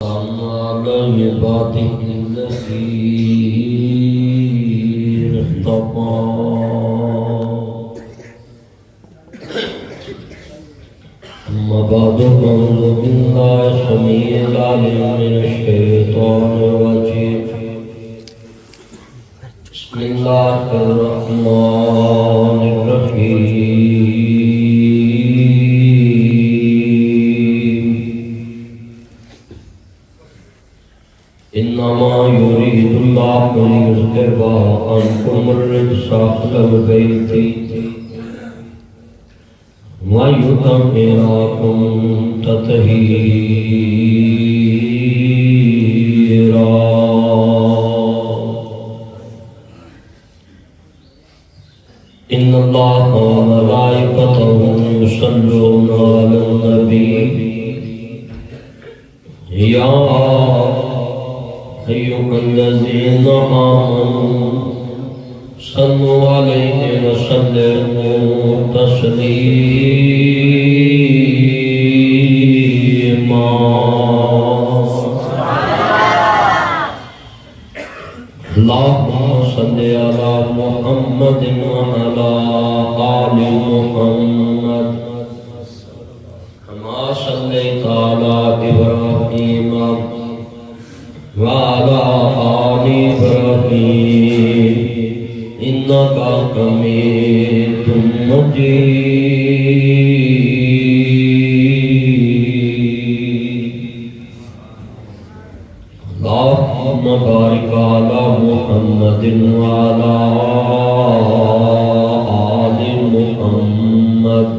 على عباده الذين اصطفى أما بعد فأعوذ بالله السميع العليم من الشيطان الرجيم بسم الله الرحمن الرحيم إنما يريد الله ليذهب عنكم الرجس أهل البيت ويطهركم تطهيرا إن الله وملائكته يصلون على النبي يا أيها الذين آمنوا صلوا عليه وسلموا تسليما اللهم صل على محمد وعلى آل محمد كما صليت على إبراهيم وعلى آل إبراهيم إنك حميد مجيد اللهم بارك على محمد وعلى آل محمد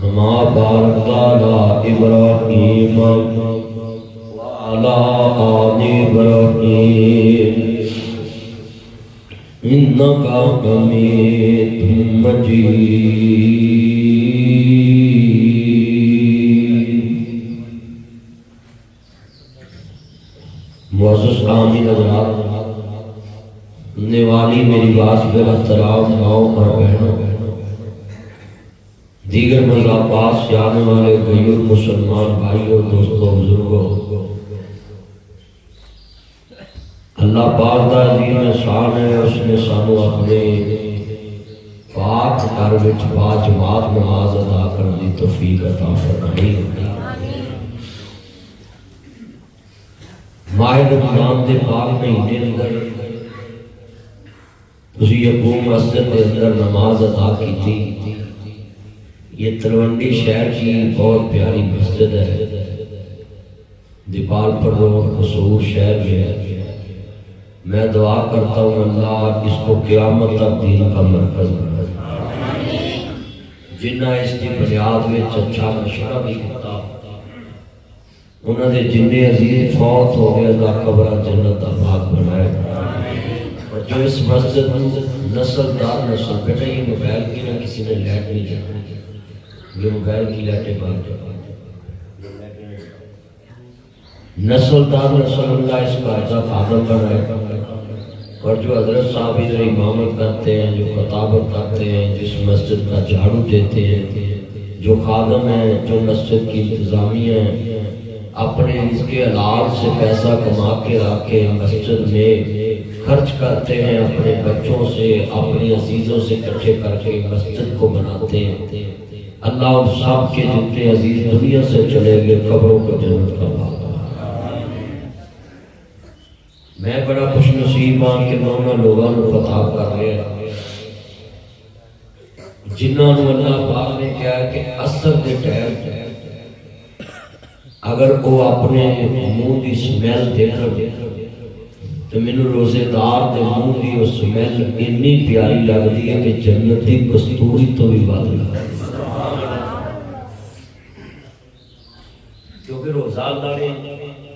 كما باركت على إبراهيم وعلى آل إبراهيم إنك حميد مجيد معزز عامل حضرات، نوالی میری باس بے احترام ماؤں اور بہنوں، دیگر مذاقات سے آنے والے غیر مسلمان بھائیوں دوستوں بزرگوں، اللہ پاک دا عظیم احسان ہے، اس نے سانو اپنے پاک گھر وچ با جماعت نماز ادا کرنے دی توفیق عطا فرمائی۔ ماہ رمضان دے پاک مہینے اندر تسی ابو مسجد کے اندر نماز ادا کی تھی۔ یہ تلونڈی شہر کی بہت پیاری مسجد ہے، دیپال پر روڈ قصور شہر میں ہے۔ میں دعا کرتا ہوں اللہ اس کو قیامت تک دین کا مرکز بنا دے، جنہ اس کی بنیاد میں اچھا مشورہ بھی ہوتا، انہوں نے جنہیں عزیز فوت ہو گئے اللہ قبر جنت کا باغ بنائے، اور جو اس مسجد نسل دار نسل بیٹا یہ موبائل کی نہ کسی نے لائٹ نہیں جانا، یہ موبائل کی لائٹیں بند کروا نسل دار نسل اللہ اس کا ایسا خادم بنائے، اور جو حضرت صاحب ادھر امامت کرتے ہیں، جو خطابت کرتے ہیں، جس مسجد کا جھاڑو دیتے ہیں، جو خادم ہیں، جو مسجد کی انتظامیہ ہیں، اپنے اس کے حلال سے پیسہ کما کے آکے مسجد میں خرچ کرتے ہیں، اپنے بچوں سے اپنے عزیزوں سے اکٹھے کر کے مسجد کو بناتے ہیں۔ اللہ ان سب کے جتنے عزیز دنیا سے چلے گئے قبروں کو جنت کا باغ۔ میں بڑا خوش نصیب ہوں کہ میں انہوں لوگوں کو خطاب کر رہے ہیں جنہوں نے اللہ پاک نے کہا کہ اثر دے ٹائم اگر وہ اپنے منہ دی سمیل دیکھیں تو مینوں روزے دار دے منہ دی وہ سمیل اتنی پیاری لگتی ہے کہ جنتی کستوری تو بھی بات لگتی ہے، کیونکہ روزہ دارے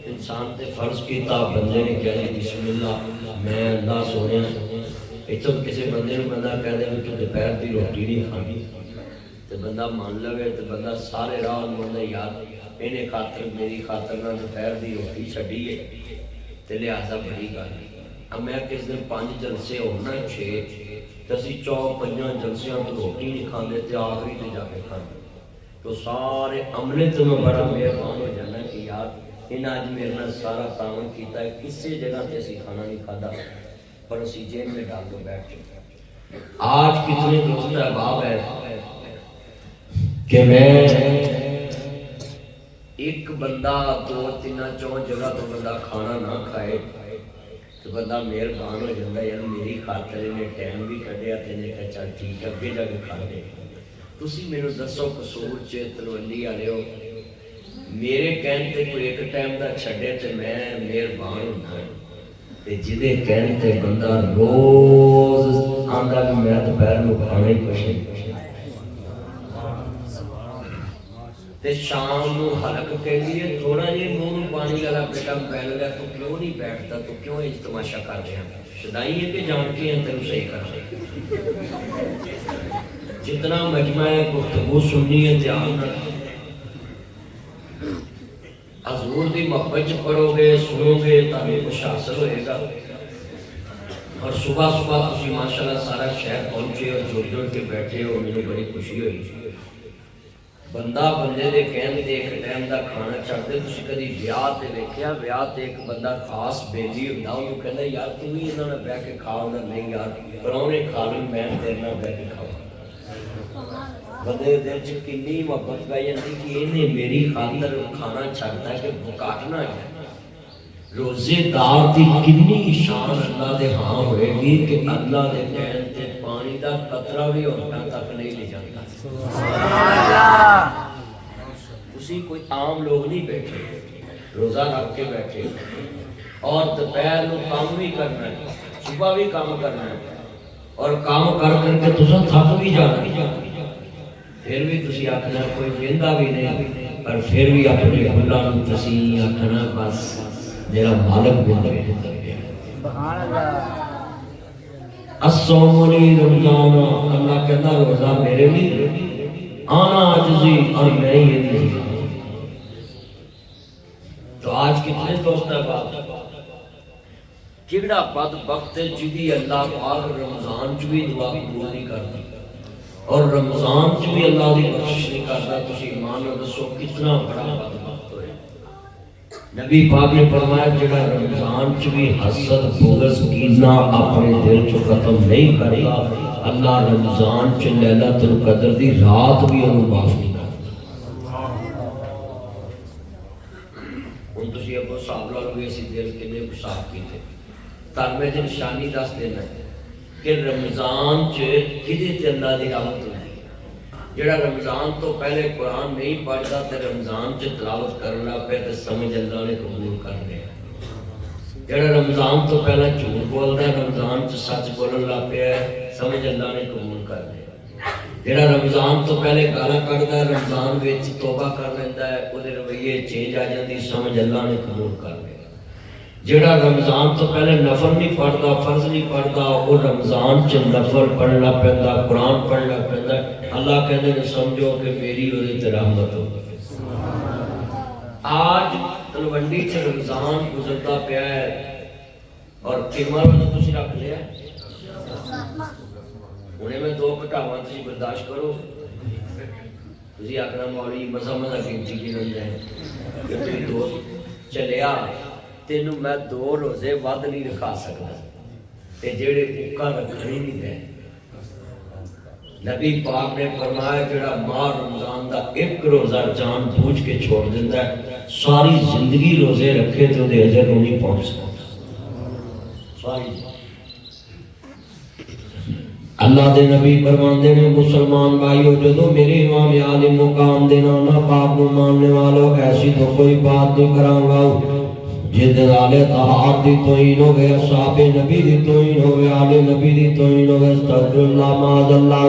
انسان تے فرض کیتا، بندے نے کہہ دی بسم اللہ میں اللہ سونے اتوں کسی بندے نے بندہ کہہ دے کہ دوپہر دی روٹی نہیں کھانی تو بندہ مان لگے تو بندہ سارے راہ بندہ یار انہیں خاطر میری خاطر نہ دوپہر دی روٹی چھڈی ہے تو لہٰذا بڑی گل۔ اب میں کس دن 5 جلسے ہونا 6 تو اسی 4-5 جلسیاں تو روٹی نہیں کھاندے تے آخری تے جا کے کھاندے تو سارے عملے تو میں بڑا مہربان ہو جانا کہ یار انہیں اج میرے نال سارا تعاون کیتا ہے، کسی جگہ تے اسی کھانا نہیں کھادا پر اسی جیل میں ڈال دو بیٹھ چکے۔ آج کتنے دوست احباب ہے کہ میں ایک بندہ دو تین چون جگہ تو بندہ کھانا نہ کھائے تو بندہ مہربان ہو جاتا ہے، یار میری خاطر نے ٹائم بھی کھڈیا تے نے کہا چل ٹھیک ہے اگے جا کے کھا لے۔ تسی میرے دسو قصور چ تلوندی والے ہو، میرے کہن تے کوئی ایک ٹائم دا چھڈے تے میں مہربان ہوندا تے جدے کہن تے بندہ روز آندا کہ میں دوپہر نوں کھانا ہی کچھ نہیں تے شام نو حلق کے لیے تھوڑا جی منہ پانی والا بیٹا پہن گیا تو کیوں نہیں بیٹھتا، تو کیوں اس تماشا کر رہے ہیں؟ شدائی ہے کہ جان کے ہیں تیرے صحیح کر رہے جتنا مجمع ہے گفتگو سننی ہے دھیان رکھو، حضور دی محبت چ پڑھو گے سنو گے تمہیں کچھ حاصل ہوئے گا۔ اور صبح صبح تسی ماشاءاللہ سارا شہر پہنچے اور جڑ جڑ کے بیٹھے ہو، مجھے بڑی خوشی ہوئی۔ بندہ بندے دے کہن تے ایک ٹائم دا کھانا چھڈ دے۔ تسی کدی ویاہ تے ویکھیا، ویاہ تے ایک بندہ خاص بیلی ہوندا اونوں کہندا یار تو بھی انہاں نال بیٹھ کے کھا، ہوندا نہیں یار پراؤنے کھا لیں میں تیرے نال بیٹھ کے کھاواں۔ بندے دے دل چ کنی محبت پی جاندی کہ انہیں میری خاطر کھانا چھڈتا ہے کہ بکاٹنا ہے۔ روزے دار دی کنی شان اللہ دے ہاں ہوئے گی کہ اللہ دے کہن تے پانی دا قطرہ بھی ہوندا تک نہیں لے جاتا۔ اسی کوئی عام لوگ نہیں بیٹھے، روزہ رکھ کے بیٹھے اور دوپہر نو کام بھی کرنا ہے، صبح بھی کام کرنا ہے اور کام کر کر کے تساں تھک بھی جانا ہے، پھر بھی تسی آکھنا کوئی ویندا بھی نہیں، پر پھر بھی اپنے بھولاں نوں تسی آکھنا بس میرا مالک بھی نہیں۔ سبحان اللہ۔ الصوم لی رمضان، اللہ کہتا روزہ میرے لیے، آنا عجزی اور میں یہ نہیں۔ تو آج کتنے دوست ہے بات کیڑا بدبخت ہے جدی اللہ پاک رمضان چ بھی دعا قبول نہیں کرتا اور رمضان چ بھی اللہ دی بخشش نہیں کرتا۔ تسی ایمان نال دسو کتنا بڑا بدبخت ہوئے۔ نبی پاک نے فرمایا جڑا رمضان چ بھی حسد بغض کینہ اپنے دل چ ختم نہیں کرتا، اللہ رمضان چ لیلۃ القدر دی رات بھی انہوں معاف نہیں کرتا۔ ہن تسی ابو صاحب لال بھی اسی دل کنے صاف کیتے تاں میں نشانی دس دینا ہے کہ رمضان چ کدے تے اللہ دی رحمت ہوندی ہے۔ جڑا رمضان تو پہلے قرآن نہیں پڑھتا تے رمضان چ تلاوت کرنا پہ تے سمجھ اللہ نے قبول کر لیا۔ جڑا رمضان تو پہلے جھوٹ بولتا ہے رمضان چ سچ بولن لگ پیا سمجھ اللہ نے قبول کر لیا۔ جڑا رمضان تو پہلے گالاں کڈدا ہے رمضان وچ توبہ کر لیندا ہے اودے رویے چینج آ جاندی سمجھ اللہ نے قبول کر لیا۔ جڑا رمضان تو پہلے نفل نہیں پڑھتا فرض نہیں پڑھتا وہ رمضان چ نفل پڑھنا پیندا قرآن پڑھنا پیندا، اللہ کہتے ہیں سمجھو کہ میری اور رحمت ہو۔ آج تلوندی چ رمضان گزرتا پیا ہے اور قیمہ والا تسی رکھ لیا انہیں میں دو کٹاواں تسی برداشت کرو۔ تسی آکھنا مولوی مزہ مزہ گنتی کی نہیں جائے دو چلیا تینوں میں دو روزے ود نہیں رکھا سکتا تے جڑے بھوکا رکھنی نہیں دے۔ نبی پاک نے فرمایا جڑا ماہ رمضان دا ایک روزہ جان بوجھ کے چھوڑ دیتا ہے ساری زندگی روزے رکھے تو دے اجر نہیں پہنچ سکتا۔ ساری اللہ دے نبی فرماندے نے مسلمان بھائیو جدو میرے امام عالی مقام دے نانا پاک نو ماننے والوں ایسی تو کوئی بات نہیں کراں گا جد آلے طہار دی توہین ہو گئے اصحاب نبی دی توہین ہو گئے آلے نبی دی توہین ہو گئے استغفر اللہ معاذ اللہ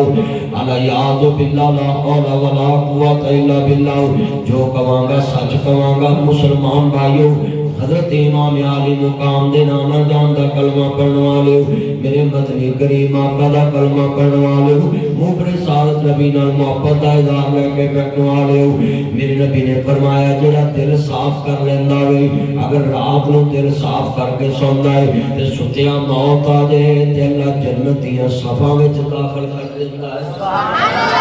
علیاذ باللہ لا حول ولا قوت الا باللہ۔ جو کہاں گا سچ کہاں گا مسلمان بھائیو حضرت امام عالی مقام دے نانا جان دا کلمہ پڑھنے والے میرے مدنی کریم آقا دا کلمہ پڑھنے والے موبر سعادت نبی نال محبت دا اظہار لے کے بیٹھنے والے میرے نبی نے فرمایا جڑا دل صاف کر لیندا وے اگر رات نو دل صاف کر کے سوندا ہے تے ستیا موت آ جائے تے اللہ جنت دیاں صفاں وچ داخل کر دیندا ہے۔ سبحان اللہ۔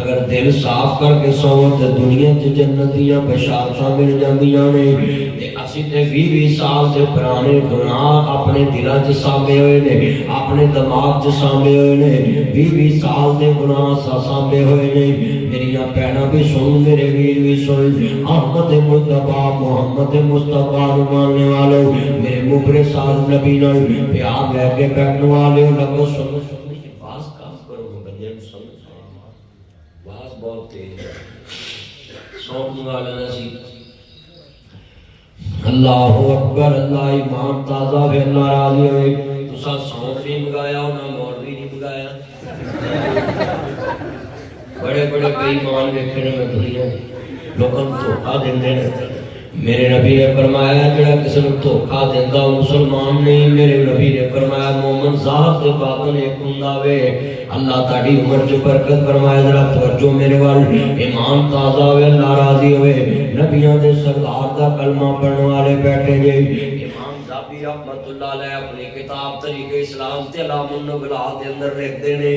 اگر دل صاف کر کے سو تے دنیا چ جنت دیاں بشارتاں مل جاندیاں نے تے اسی تے 20 سال دے پرانے گناہ اپنے دلاں چ سامے ہوئے نے اپنے دماغ چ سامے ہوئے نے 20 سال دے گناہ سامے ہوئے نے میریاں بہناں بھی سن میرے ویر بھی سن احمد مصطفیٰ محمد مصطفیٰ نو ماننے والو میرے مبرے سال نبی نال پیار لے کے بیٹھنے والے لگو سنو باز کام کرو بندے نو سمجھ باز بہت تیز سوچنے والا نسی اللہ اکبر اللہ ایمان تازہ پھر اللہ راضی ہوئے تسا سونٹ نہیں مگایا نہ مولوی نہیں مگایا بڑے بڑے کئی مان دیکھنے میں دنیا لوگوں کو دھوکا دیندے ہیں میرے نبی نے فرمایا جڑا کسی کو دھوکا دیندا او مسلمان نہیں میرے نبی نے فرمایا مومن ذات تے باطن ایک ہوندا وے اللہ تاڑی عمر چ برکت فرمائے ذرا توجہ میرے وال ایمان تازہ ہوئے اللہ راضی ہوئے نبیوں دے سرکار دا کلمہ پڑھنے والے بیٹھے جے امام ذابی رحمت اللہ علیہ اپنی کتاب طریق اسلام تے علام النبلاء دے اندر لکھدے نے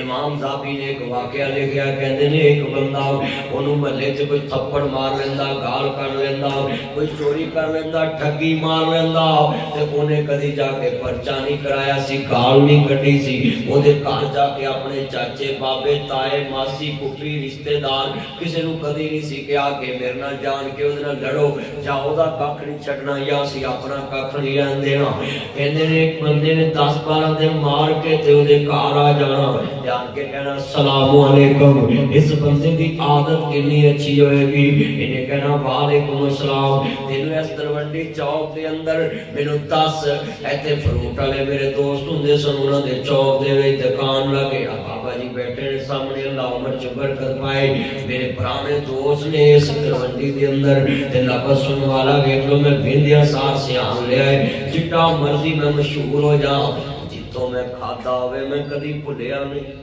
امام ذابی نے ایک واقعہ لکھیا کہندے نے ایک بندہ اونوں محلے چ کوئی تھپڑ مار لیندا گال کر لیندا کوئی چوری کر لیندا ٹھگی مار لیندا تے اونے کدی جا کے پرچہ نہیں کرایا سی گال نہیں کڈی سی او دے گھر جا کے اپنے چاچے بابے تائے ماسی پھپھی رشتہ دار کسی نو کدی نہیں سی کہا کہ میرے نال جان کے اودے نال لڑو جا اودا ککھ نہیں چھڈنا یا سی اپنا ککھ نہیں رہن دینا کہندے نے ایک بندے نے 10-12 دن مار کے تے اودے گھر آ جانا جان کے کہنا السلام علیکم اس بندے دی عادت کتنی اچھی ہوئے گی انہیں کہنا وعلیکم السلام تینوں اس تلوندی چوک دے اندر مینوں 10 ایتھے فروٹ والے میرے دوست ہوندے سن انہاں دے چوک دے وچ دکان لگے بابا جی بیٹھے نے سامنے اللہ عمر چ برکت پائے میرے پرانے دوست نے اس تلوندی دے اندر تے لفظ سننے والا ویکھ لو میں بندیاں سار سیاں لے آئے جتنا مرضی میں مشہور ہو جاؤں جتوں میں کھاتا ہوئے میں کدی بھولیا نہیں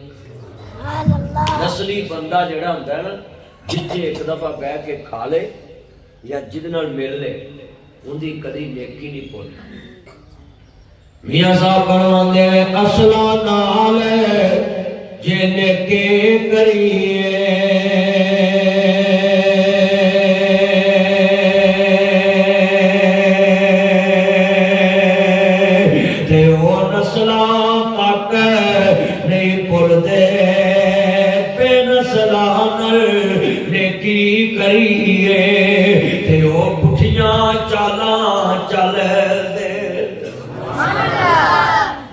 نسلی بندہ جڑا ہوندا ہے نا جتھے ایک دفعہ بیٹھ کے کھا لے یا جد نال مل لے ان دی کدی نیکی نہیں بھولتا میاں صاحب فرماندے اصلا نال جے نیکی کریے تے او نسلاں تک نہیں بھولدے بے نسلاں نال نیکی کریے تے او پٹھیاں چالاں چل دے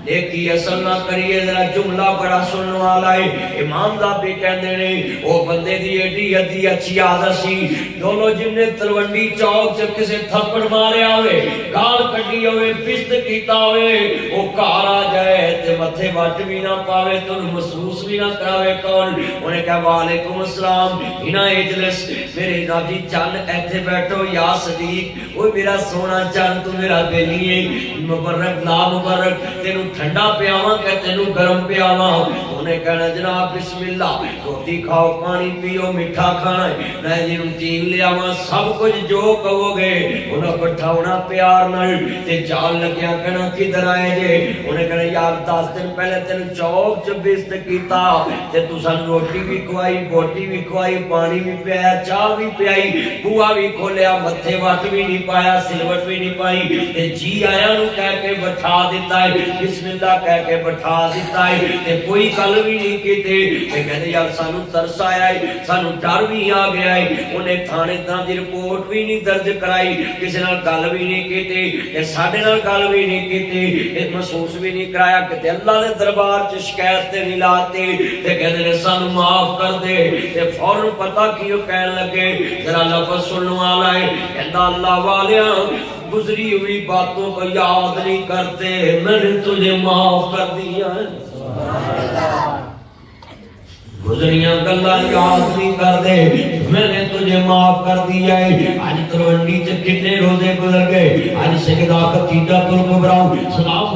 نیکی اصل نہ کریے ذرا جملہ بڑا سننے والا ہے امام ذابی کہندے نے او بندے دی ایڈی ادی اچھی عادت سی دونوں جن نے تلوندی چوک چ کسے تھپڑ ماریا ہوئے گال کڈی ہوئے پست کیتا ہوئے او گھر آ جائے تے متھے وٹ بھی نہ پاوے تو محسوس بھی نہ کراوے کون انہیں کہا وعلیکم السلام انہاں اجلس میرے نبی چن ایتھے بیٹھو یا صدیق او میرا سونا چن تو میرا بیلی ہے مبارک لا مبارک تینوں ٹھنڈا پیاواں کہ تینوں گرم پیاواں انہیں کہنا جناب بسم اللہ روٹی کھاؤ پانی پیو میٹھا کھانا ہے میں جنوں تین لیا وہاں سب کچھ جو کہو گے انہیں بٹھاؤنا پیار نال تے جال لگیا کہنا کدھر آئے جے انہیں کہنا یار 10 دن پہلے تینوں چوک چ بیست کیتا تے تساں روٹی بھی کھوائی بوٹی بھی کھوائی پانی بھی پیا چاہ بھی پیائی بوا بھی کھولیا متھے وٹ بھی نہیں پایا سلوٹ بھی نہیں پائی تے جی آیا نو کہہ کے بٹھا دیتا ہے بسم اللہ کہہ کے بٹھا دیتا ہے تے کوئی گل بھی نہیں کیتے تے کہتے یار سانو ترس آیا ہے سانو ڈر بھی آ گیا ہے انہیں تھانے تاں دی رپورٹ بھی نہیں درج کرائی کسی نال گل بھی نہیں کیتے تے ساڈے نال گل بھی نہیں کیتے محسوس بھی نہیں کرایا کہ اللہ دے دربار چ شکایت تے نہیں لاتے تے کہندے نے سانو معاف کر دے تے فوراً پتہ کیوں کہن لگے ذرا لفظ سننے والا ہے کہندا اللہ والیاں گزری ہوئی باتوں کو یاد نہیں کرتے میں نے تجھے معاف کر دیا گزریاں گلاں یاد نہیں کر دے میں نے تجھے معاف کر دیا ہے آج تلوندی چ کتنے روزے گزر گئے آج سیدہ خدیجہ کبریٰ سلام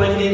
5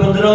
15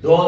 2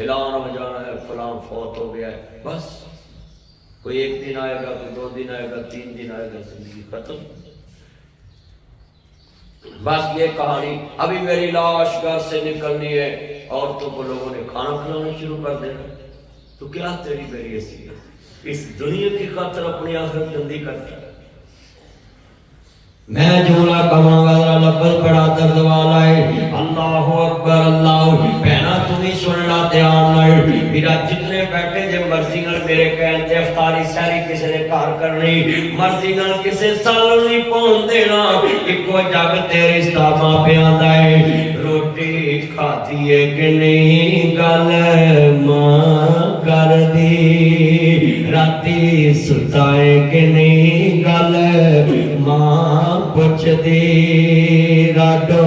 اعلان ہو جانا ہے فلاں فوت ہو گیا ہے، بس کوئی ایک دن آئے گا، کوئی 2 دن آئے گا، 3 دن آئے گا، زندگی ختم۔ بس یہ کہانی، ابھی میری لاش گھر سے نکلنی ہے، عورتوں کو لوگوں نے کھانا کھلانا شروع کر دینا، تو کیا تیری میری حیثیت؟ اس دنیا کی خاطر اپنی آخرت گندی کرتا ہے۔ میں جملہ کہاں گا، لفظ بڑا درد والا ہے، اللہ اکبر اللہ، پہنا تمہیں سن لا دھیان نال، میرا جتنے بیٹھے جے مرضی نال میرے کہن تے افطاری ساری کسی نے کار کرنی، مرضی نال کسی سال نہیں پہنچ دینا، ایکو جگ تیرے استعمال پہ آندا ہے، روٹی کھاتی ہے کہ نہیں گل ماں کر دی، راتی ستا ہے کہ نہیں گل ماں پوچھ دی، راڈو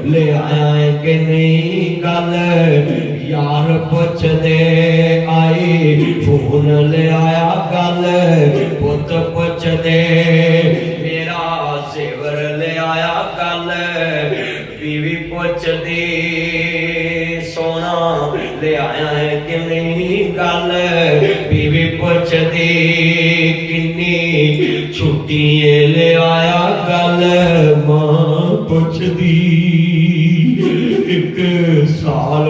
لے آیا ہے کہ نہیں گل یار پوچھ دے، آئی فون لے آیا گل پت پوچھ دے، میرا زیور لے آیا گل بیوی پوچھ دی، سونا لے آیا ہے کہ نہیں گل بیوی پوچھ دی، کنی چھٹیاں لے آیا گل ماں پوچھ دی، 1 سال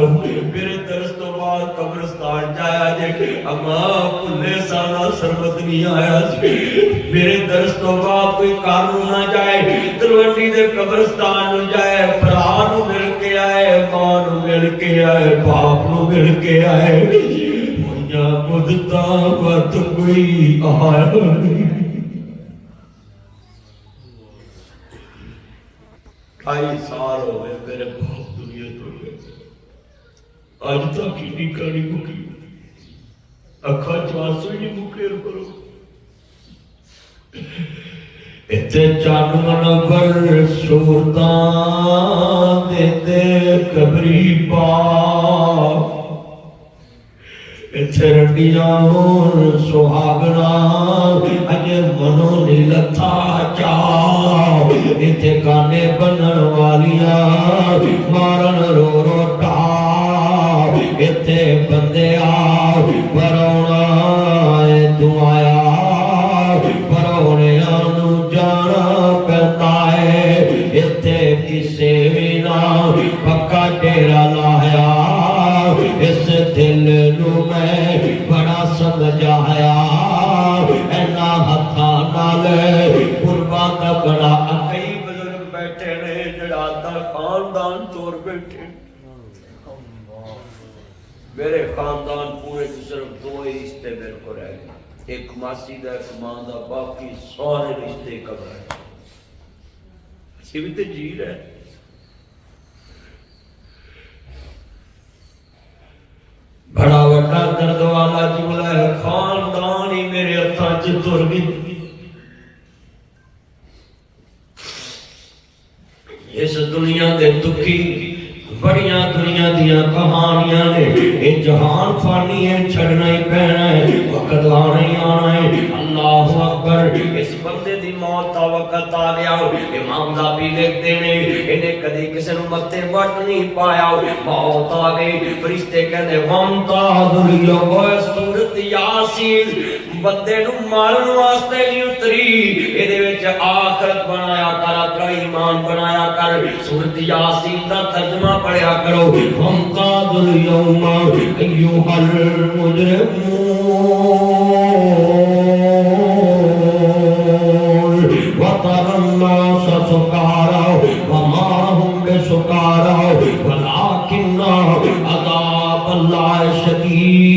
میرے درس تو بعد قبرستان جایا جے، اماں پلے سالا سربت نہیں آیا جے، میرے درس تو بعد کوئی کارنو نہ جائے، تلوٹی دے قبرستان نو جائے، برا نو مل کے آئے، ماں نو مل کے آئے، باپ نو مل کے آئے، ہویا بدتا وقت کوئی آیا نہیں۔ 2.5 سال ہو گئے میرے باپ دنیا تو گئے، آج تک ہی نہیں کاری مکی، اکھا چواسو ہی نہیں مکے کرو، اتے چاند منور صورتاں دے دے قبری پاک، اتے رڈیاں ہون سہاگنا اجے منو نہیں لتھا چاو، اتے گانے بنن والیاں مارن رو رو ٹاو، اتے بندے آ پرونا دعایا پرونے آنو جانا پہتا ہے، اتے کسے بھی نہ پکا ڈیرا لایا، اس دل نو میں بڑا سمجھایا، اینا ہتھا نال قربان دا بڑا، کئی بزرگ بیٹھے نے جڑا دا خاندان توڑ بیٹھے، میرے خاندان پورے صرف 2 ہی رشتے میرے کو رہ گئے، ایک ماسی دا ایک ماں دا، باقی سارے رشتے قبر ہے، یہ بھی تو جیل ہے۔ بڑا وڈا درد والا جملہ ہے، خاندان ہی میرے ہتھاں چ تر گئی، اس دنیا دے دکھی بڑیاں دنیا دیاں کہانیاں نے، یہ جہان فانی ہے، چھڑنا ہی پہنا ہے، وقت آنا ہی آنا ہے، اللہ اکبر۔ اس بندے دی موت دا وقت آ گیا، امام دابی لکھتے نے انہیں کدی کسی نو متے وٹ نہیں پایا، موت آ گئی، فرشتے کہندے وامتاز الیوم، سورۃ یاسین بندے نو مارن واسطے نہیں اتری، اے دے وچ آخرت بنایا کر، اپنا ایمان بنایا کر، سورۃ یاسین دا ترجمہ پڑھیا کرو، وامتاز الیوم ایھا المجرمون وترى الناس سكارى وما هم بسكارى ولكن عذاب الله شديد۔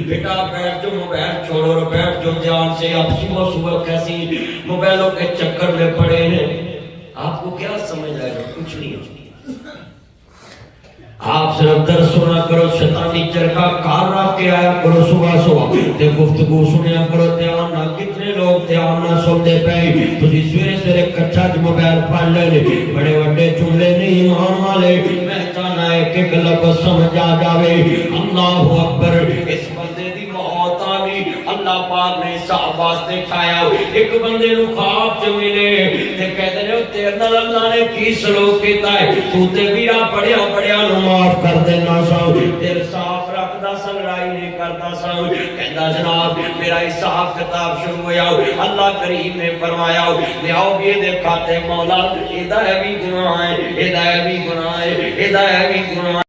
بیٹا بیٹھ جو، موبائل چھوڑو اور بیٹھ جو دھیان سے، آپ صبح صبح کیسی موبائلوں کے چکر میں پڑے ہیں، آپ کو کیا سمجھ آئے گا؟ کچھ نہیں ہے، آپ صرف در سنا کرو، شیطانی چرکا کار رکھ کے آیا کرو صبح صبح تے گفتگو سنیا کرو، دھیان نہ کتنے لوگ دھیان نہ سنتے پئے، تسی سویرے سویرے کچھا چ موبائل پڑھ لے، بڑے بڑے جملے نہیں ایمان والے، میں چاہنا ہے کہ لفظ سمجھ آ جاوے، اللہ اکبر۔ اس بندے دی موت آ گئی، اللہ اللہ پاک نے صحابہ دکھایا ایک بندے نو خواب چ ملے تے کہتے نے تیرے نال اللہ نے کی سلوک کیتا ہے تو تے ویرا پڑھیا نو معاف کر دینا سا دل صاف رکھدا سا لڑائی نہیں کردا سا کہندا جناب میرا حساب کتاب شروع ہویا اللہ کریم نے فرمایا لیاؤ یہ دے کھاتے مولا ادا بھی گناہ ہے ادا بھی گناہ ہے ادا بھی گناہ